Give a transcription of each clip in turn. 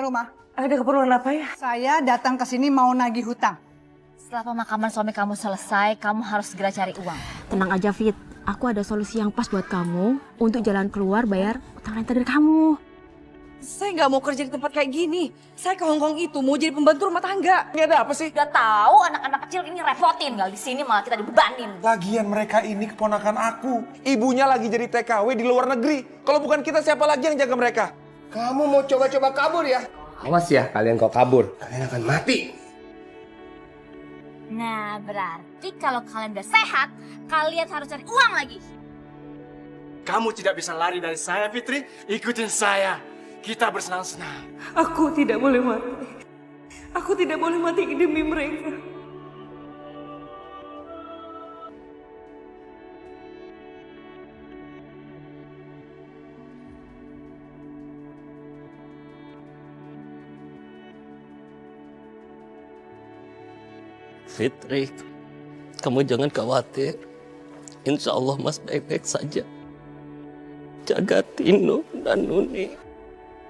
rumah? Ada keperluan apa ya? Saya datang ke sini mau nagih hutang. Setelah pemakaman suami kamu selesai, kamu harus segera cari uang. Tenang aja, Fit. Aku ada solusi yang pas buat kamu untuk jalan keluar bayar utang renta dari kamu. Saya nggak mau kerja di tempat kayak gini. Saya ke Hongkong itu mau jadi pembantu rumah tangga. Ini ada apa sih? Udah tahu anak-anak kecil ini repotin, tinggal di sini malah kita dibebanin. Lagian mereka ini keponakan aku. Ibunya lagi jadi TKW di luar negeri. Kalau bukan kita, siapa lagi yang jaga mereka? Kamu mau coba-coba kabur ya? Awas ya, kalian kau kabur. Kalian akan mati. Nah, berarti kalau kalian udah sehat, kalian harus cari uang lagi. Kamu tidak bisa lari dari saya, Fitri. Ikutin saya. Kita bersenang-senang. Aku tidak boleh mati. Aku tidak boleh mati demi mereka. Fitri, kamu jangan khawatir. Insya Allah Mas baik-baik saja. Jaga Tino dan Nuni.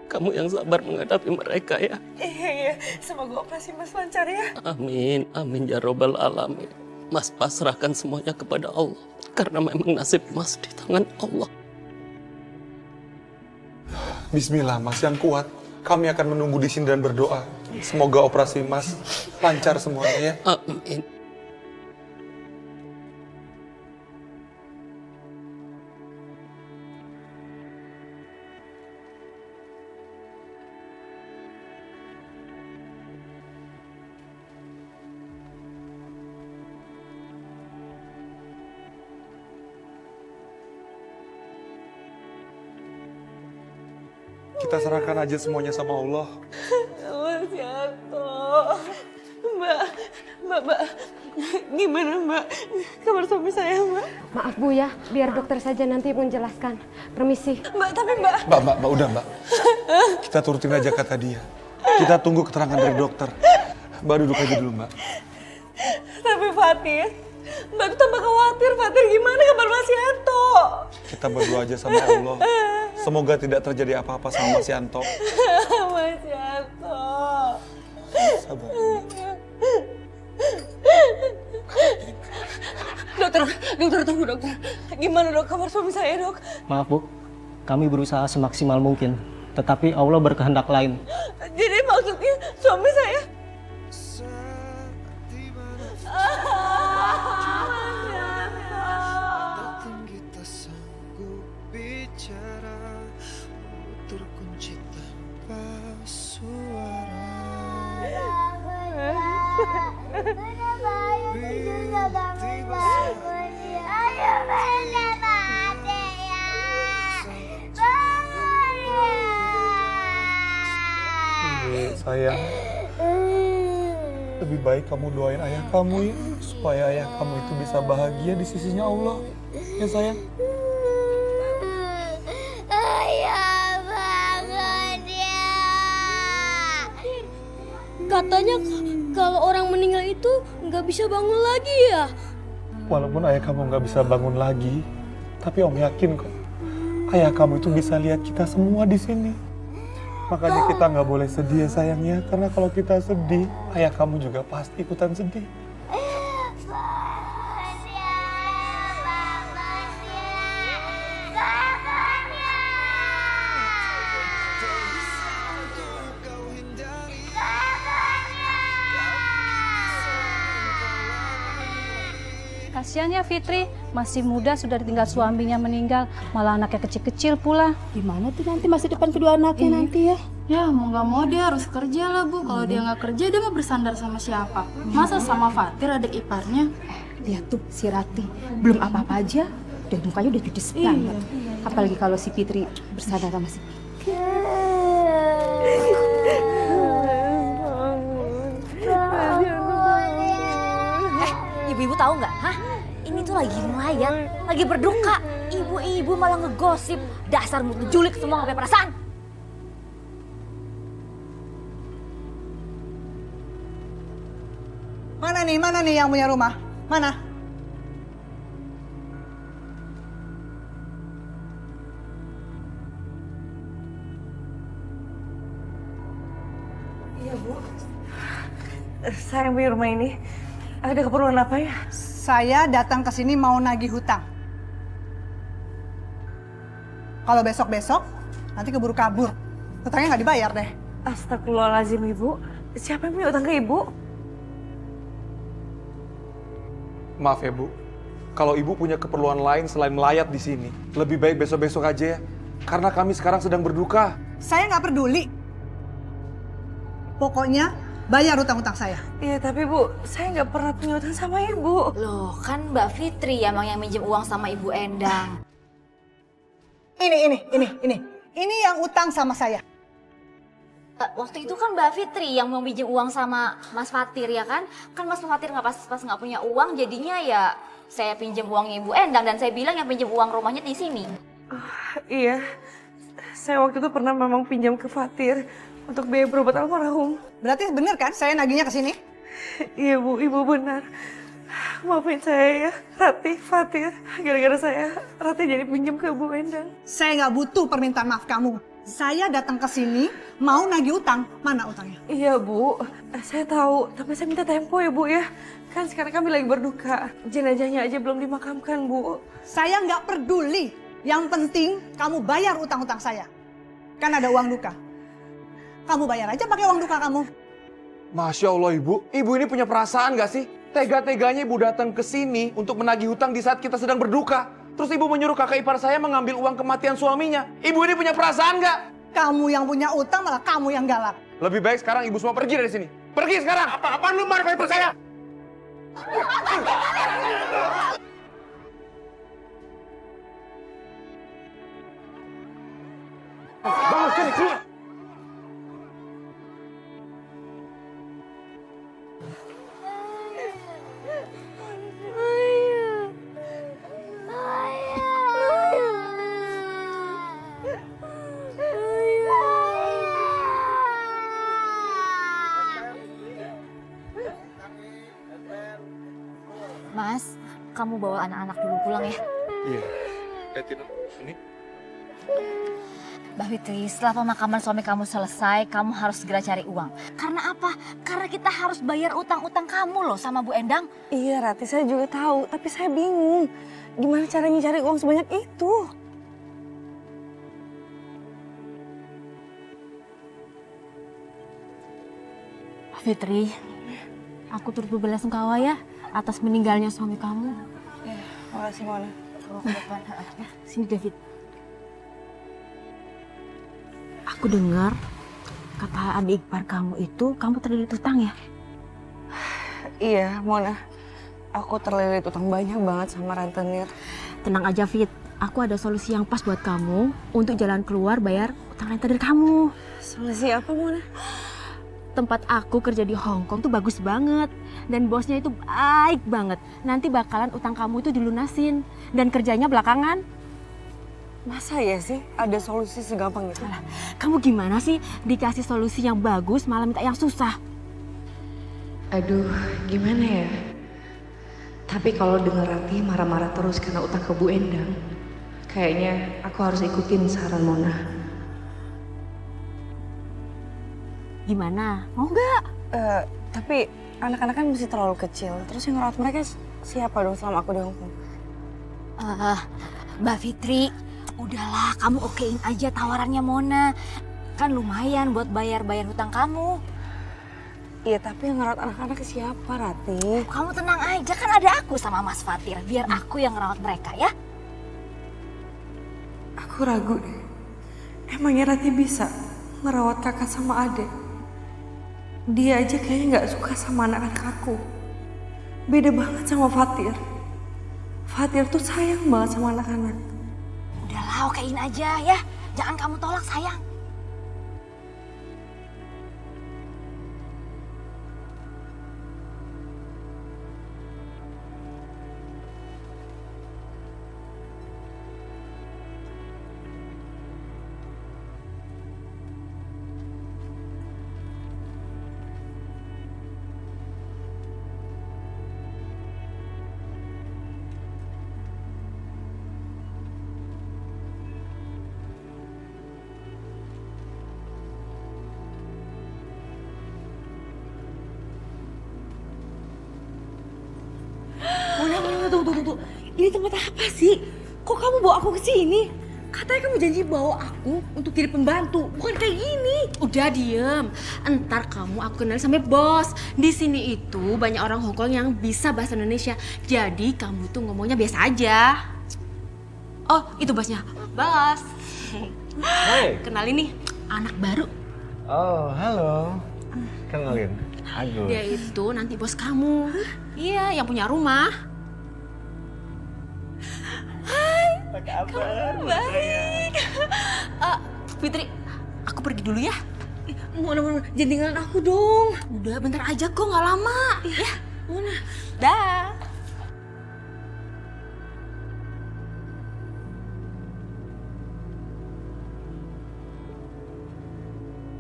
Kamu yang sabar menghadapi mereka ya. Iya, semoga operasi Mas lancar ya. Amin, amin ya robbal alamin. Mas pasrahkan semuanya kepada Allah. Karena memang nasib Mas di tangan Allah. Bismillah Mas, yang kuat. Kami akan menunggu di sini dan berdoa. Semoga operasi Mas lancar semuanya ya. Amin. Kita serahkan aja semuanya sama Allah. Mas Yanto. Mbak. Gimana Mbak? Kabar suami saya Mbak? Maaf Bu ya, biar dokter saja nanti menjelaskan. Permisi. Mbak, tapi Mbak. Mbak, udah Mbak. Kita turutin aja kata dia. Kita tunggu keterangan dari dokter. Mbak duduk aja dulu Mbak. Tapi Fatir, Mbak tuh tambah khawatir. Fatir gimana kabar Mas Yanto? Kita berdoa aja sama Allah. Semoga tidak terjadi apa-apa sama Mas Yanto. Mas Yanto. Sabar. Dokter, tunggu dokter. Gimana dok kabar suami saya dok? Maaf Bu, kami berusaha semaksimal mungkin, tetapi Allah berkehendak lain. Jadi maksudnya suami saya? Sayang, lebih baik kamu doain ayah kamu ya, supaya ayah kamu itu bisa bahagia di sisinya Allah. Ya sayang. Ayah bangun ya. Katanya kalau orang meninggal itu nggak bisa bangun lagi ya. Walaupun ayah kamu nggak bisa bangun lagi, tapi Om yakin kok, ayah kamu itu bisa lihat kita semua di sini. Makanya kita nggak boleh sedih ya sayangnya, karena kalau kita sedih, ayah kamu juga pasti ikutan sedih. Kasihan ya Fitri, masih muda sudah ditinggal suaminya meninggal, malah anaknya kecil-kecil pula. Gimana tuh nanti masa depan kedua anaknya nanti ya? Ya mau nggak mau dia harus kerja lah Bu. Kalau dia nggak kerja dia mau bersandar sama siapa? Masa sama Fatir adik iparnya? Lihat tuh si Rati, belum apa-apa aja, udah mukanya udah judes banget. Apalagi kalau si Fitri bersandar sama si Ibu-ibu tahu nggak? Hah? Ini tuh lagi melayang, lagi berduka. Ibu-ibu malah ngegosip. Dasar mulut julik semua nggak punya perasaan. Mana nih yang punya rumah? Mana? Saya yang punya rumah ini. Ada keperluan apa ya? Saya datang ke sini mau nagih hutang. Kalau besok-besok, nanti keburu kabur. Hutangnya nggak dibayar deh. Astagfirullahaladzim, Ibu. Siapa yang punya utang ke Ibu? Maaf ya, Bu. Kalau Ibu punya keperluan lain selain melayat di sini, lebih baik besok-besok aja ya. Karena kami sekarang sedang berduka. Saya nggak peduli. Pokoknya bayar hutang-hutang saya. Iya, tapi Bu, saya nggak pernah punya utang sama Ibu. Loh, kan Mbak Fitri emang yang minjem uang sama Ibu Endang. Ini yang utang sama saya. Waktu itu kan Mbak Fitri yang mau minjem uang sama Mas Fatir ya kan? Kan Mas Fatir nggak pas nggak punya uang, jadinya ya saya pinjam uangnya Ibu Endang dan saya bilang yang pinjam uang rumahnya di sini. Iya, saya waktu itu pernah memang pinjam ke Fatir untuk biaya berobat almarhum. Berarti bener kan saya nagihnya ke sini? Iya Bu, Ibu benar. Maafin saya ya, Rati, Fatir. Gara-gara saya, Rati jadi pinjam ke Bu Endang. Saya nggak butuh permintaan maaf kamu. Saya datang ke sini mau nagih utang. Mana utangnya? Iya Bu, saya tahu. Tapi saya minta tempo ya Bu ya. Kan sekarang kami lagi berduka. Jenazahnya aja belum dimakamkan Bu. Saya nggak peduli. Yang penting kamu bayar utang-utang saya. Kan ada uang duka. Kamu bayar aja pakai uang duka kamu. Masya Allah, Ibu. Ibu ini punya perasaan gak sih? Tega-teganya Ibu datang ke sini untuk menagih hutang di saat kita sedang berduka. Terus Ibu menyuruh kakak ipar saya mengambil uang kematian suaminya. Ibu ini punya perasaan nggak? Kamu yang punya utang malah kamu yang galak. Lebih baik sekarang Ibu semua pergi dari sini. Pergi sekarang! Apaan lu marah ipar saya? Bangun sini, keluar! Mas, kamu bawa anak-anak dulu pulang ya. Iya. Lihatin ini. Mbak Fitri, setelah pemakaman suami kamu selesai, kamu harus segera cari uang. Karena apa? Karena kita harus bayar utang-utang kamu loh sama Bu Endang. Iya Rati, saya juga tahu. Tapi saya bingung. Gimana caranya cari uang sebanyak itu? Mbak Fitri, aku turut berbelasungkawa ya atas meninggalnya suami kamu. Makasih Mona. Sini David. Aku dengar kata adik ipar kamu itu kamu terlilit utang ya? Iya Mona, aku terlilit utang banyak banget sama rentenir. Tenang aja Fit, aku ada solusi yang pas buat kamu untuk jalan keluar bayar utang rentenir kamu. Solusi apa Mona? Tempat aku kerja di Hong Kong tuh bagus banget dan bosnya itu baik banget. Nanti bakalan utang kamu itu dilunasin dan kerjanya belakangan. Masa ya sih ada solusi segampang itu? Kamu gimana sih dikasih solusi yang bagus malah minta yang susah? Aduh, gimana ya? Tapi kalau denger Rati marah-marah terus karena utang ke Bu Endang, kayaknya aku harus ikutin saran Mona. Gimana? Mau nggak? Tapi anak-anak kan masih terlalu kecil. Terus yang ngerawat mereka siapa dong selama aku di Hong Kong? Mbak Fitri, udahlah kamu okein aja tawarannya Mona. Kan lumayan buat bayar-bayar hutang kamu. Iya, tapi yang ngerawat anak-anak siapa, Rati? Kamu tenang aja, kan ada aku sama Mas Fatir. Biar aku yang ngerawat mereka ya. Aku ragu deh. Emangnya Rati bisa ngerawat kakak sama adik? Dia aja kayaknya nggak suka sama anak-anak aku. Beda banget sama Fatir. Fatir tuh sayang banget sama anak-anak. Udahlah okein aja ya. Jangan kamu tolak sayang. Tunggu. Ini tempat apa sih? Kok kamu bawa aku ke sini? Katanya kamu janji bawa aku untuk jadi pembantu, bukan kayak gini. Udah diem, entar kamu aku kenal sampai bos. Di sini itu banyak orang Hongkong yang bisa bahasa Indonesia, jadi kamu tuh ngomongnya biasa aja. Oh, itu bosnya. Bos. Hai. Kenalin nih, anak baru. Oh, halo. Kenalin. Agus. Dia itu nanti bos kamu. Iya, yang punya rumah. Apa kabar? Baik. Fitri, aku pergi dulu ya. Mana, jangan tinggalin aku dong. Udah, bentar aja kok, nggak lama. Ya, mana? Dah.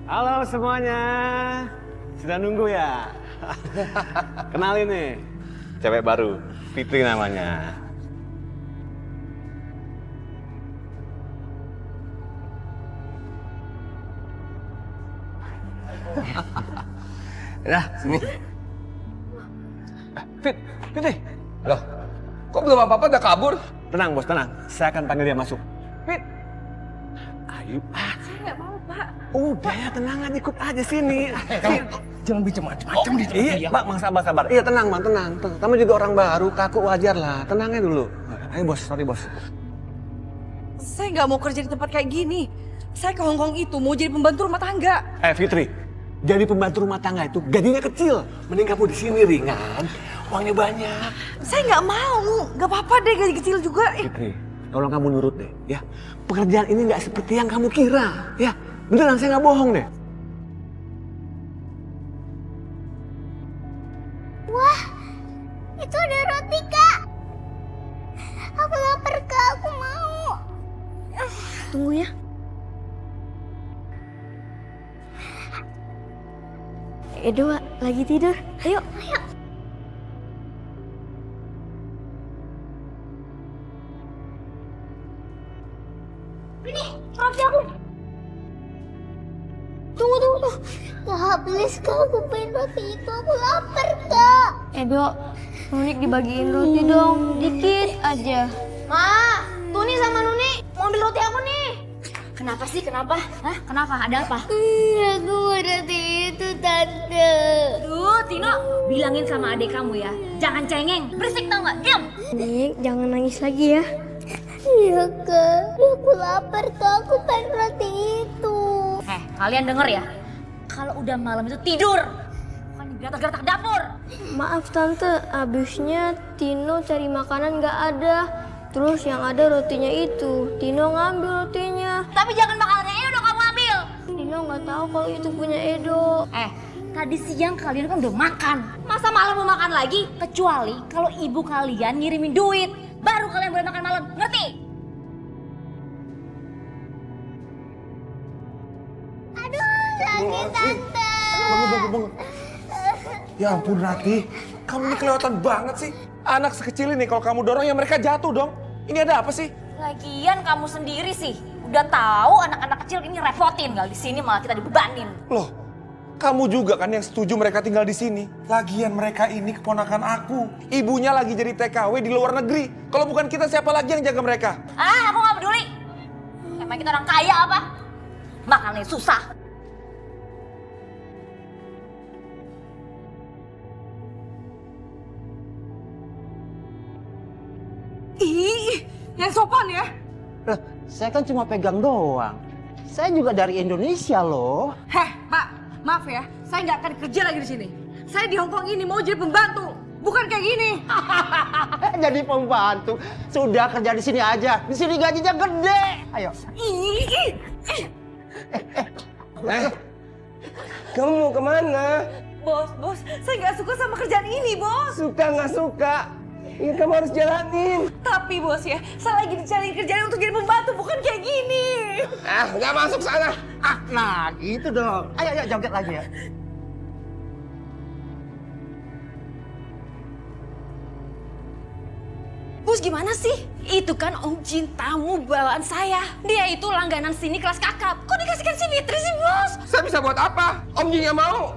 Halo semuanya, sudah nunggu ya? Kenalin nih, cewek baru, Fitri namanya. Dah, sini. Fitri. Loh, kok belum apa-apa udah kabur? Tenang bos, tenang. Saya akan panggil dia masuk. Fit. Ayo. Saya nggak mau, Pak. Udah ya, tenangan ikut aja sini. Jangan bicara macam-macam di tempat Iya, dia. Pak, Bang, sabar. Iya, tenang, Bang, tenang. Kamu juga orang baru, kaku wajar lah. Tenangnya dulu. Ayo bos, sorry bos. Saya nggak mau kerja di tempat kayak gini. Saya ke Hongkong itu mau jadi pembantu rumah tangga. Fitri, jadi pembantu rumah tangga itu gajinya kecil. Mending kamu di sini ringan, uangnya banyak. Saya nggak mau, nggak apa-apa deh gaji kecil juga. Fitri, tolong kamu nurut deh, ya. Pekerjaan ini nggak seperti yang kamu kira, ya. Beneran, saya nggak bohong deh. Wah, itu ada roti, Kak. Aku lapar, Kak. Aku mau. Tunggu ya. Edo lagi tidur. Ayo. Ini roti aku. Tunggu. Kak, please, Kak. Aku pengen roti itu. Aku lapar, Kak. Edo, Nunik dibagiin roti dong. Dikit aja. Ma, Tuni sama Nuni mau ambil roti aku nih. Kenapa sih? Kenapa? Hah? Kenapa? Ada apa? Aku mau roti itu, Tante. Duh, Tino, bilangin sama adik kamu ya. Jangan cengeng. Berisik tau nggak? Diam. Nik, jangan nangis lagi ya. Iya, Kak. Aku lapar, Kak. Aku pengen roti itu. Kalian denger ya? Kalau udah malam itu tidur. Bukan gertak-gertak dapur. Maaf, Tante. Abisnya Tino cari makanan nggak ada. Terus yang ada rotinya itu. Tino ngambil rotinya. Tapi jangan makanannya Edo dong kamu ambil. Tino nggak tahu kalau itu punya Edo. Tadi siang kalian kan udah makan. Masa malam mau makan lagi? Kecuali kalau ibu kalian ngirimin duit. Baru kalian boleh makan malam, ngerti? Aduh, sakit, Tante. Bangun. Ya ampun Rati, kamu ini kelewatan banget sih. Anak sekecil ini kalau kamu dorong ya mereka jatuh dong. Ini ada apa sih? Lagian kamu sendiri sih. Udah tahu anak-anak kecil ini repotin, nggak di sini malah kita dibebanin. Loh, kamu juga kan yang setuju mereka tinggal di sini. Lagian mereka ini keponakan aku. Ibunya lagi jadi TKW di luar negeri. Kalau bukan kita siapa lagi yang jaga mereka? Aku nggak peduli. Emang kita orang kaya apa? Makannya susah. Ih, yang sopan ya. Saya kan cuma pegang doang. Saya juga dari Indonesia loh. Pak, maaf ya. Saya nggak akan kerja lagi di sini. Saya di Hongkong ini mau jadi pembantu, bukan kayak gini. Jadi pembantu. Sudah kerja di sini aja. Di sini gajinya gede. Ayo. Kamu mau kemana? Bos, saya nggak suka sama kerjaan ini, Bos. Suka nggak suka? Ini kamu harus jalanin. Tapi Bos ya, saya lagi dicari kerjaan untuk jadi pembantu, bukan kayak gini. Nggak masuk sana. Nah gitu dong. Ayo joget lagi ya. Bos gimana sih? Itu kan Om Jin tamu bawaan saya. Dia itu langganan sini kelas kakap. Kok dikasihkan si Fitri sih, Bos? Saya bisa buat apa? Om Jin nggak mau.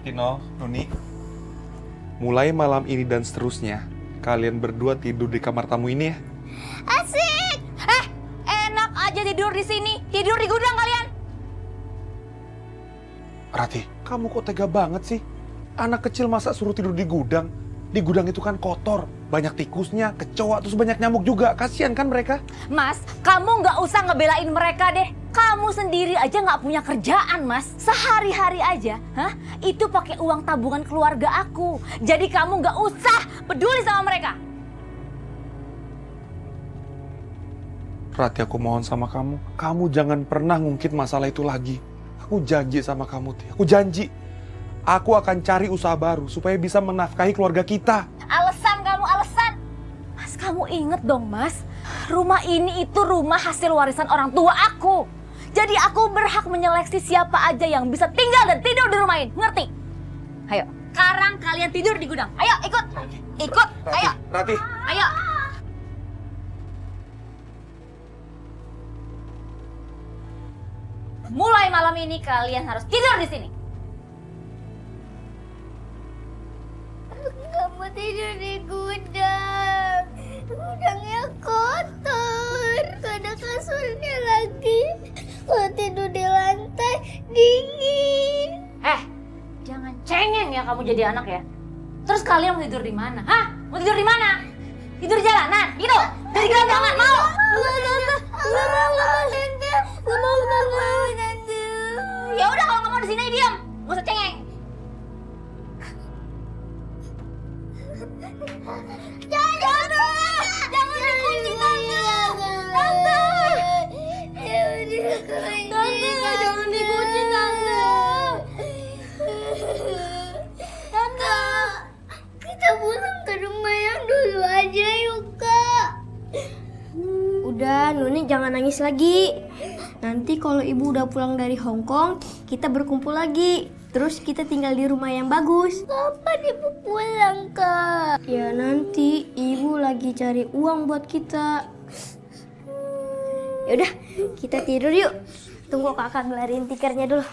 Tino, Nuni, mulai malam ini dan seterusnya, kalian berdua tidur di kamar tamu ini ya. Asik! Enak aja tidur di sini. Tidur di gudang kalian. Rati, kamu kok tega banget sih? Anak kecil masa suruh tidur di gudang? Di gudang itu kan kotor, banyak tikusnya, kecoa, terus banyak nyamuk juga. Kasian kan mereka? Mas, kamu nggak usah ngebelain mereka deh. Kamu sendiri aja nggak punya kerjaan, Mas. Sehari-hari aja, itu pakai uang tabungan keluarga aku. Jadi kamu nggak usah peduli sama mereka. Rati, aku mohon sama kamu jangan pernah ngungkit masalah itu lagi. Aku janji sama kamu, Ti. Aku janji. Aku akan cari usaha baru supaya bisa menafkahi keluarga kita. Alasan kamu, alasan. Mas, kamu inget dong, Mas. Rumah ini itu rumah hasil warisan orang tua aku. Jadi aku berhak menyeleksi siapa aja yang bisa tinggal dan tidur di rumah ini. Ngerti? Ayo, sekarang kalian tidur di gudang. Ayo, ikut. Ikut, ayo. Rati. Ayo. Mulai malam ini kalian harus tidur di sini. Gak mau tidur di gudang. Gudangnya kotor. Gak ada kasurnya lagi. Kalau tidur di lantai dingin. Jangan cengeng ya kamu jadi anak ya. Terus kalian mau tidur di mana? Hah? Mau tidur di mana? Tidur di jalanan? Gitu? Dari gelandangan mau? Ya udah kalau nggak mau di sini diam. Gak usah cengeng. Jangan dikunci tante. Jangan dikunci tante. Tante, kita pulang ke rumah yang dulu aja yuk Kak. Udah, Nuni jangan nangis lagi. Nanti kalau ibu udah pulang dari Hong Kong, kita berkumpul lagi. Terus kita tinggal di rumah yang bagus. Kapan ibu pulang Kak? Ya nanti ibu lagi cari uang buat kita. Yaudah, kita tidur yuk. Tunggu kakak ngelarin tikernya dulu.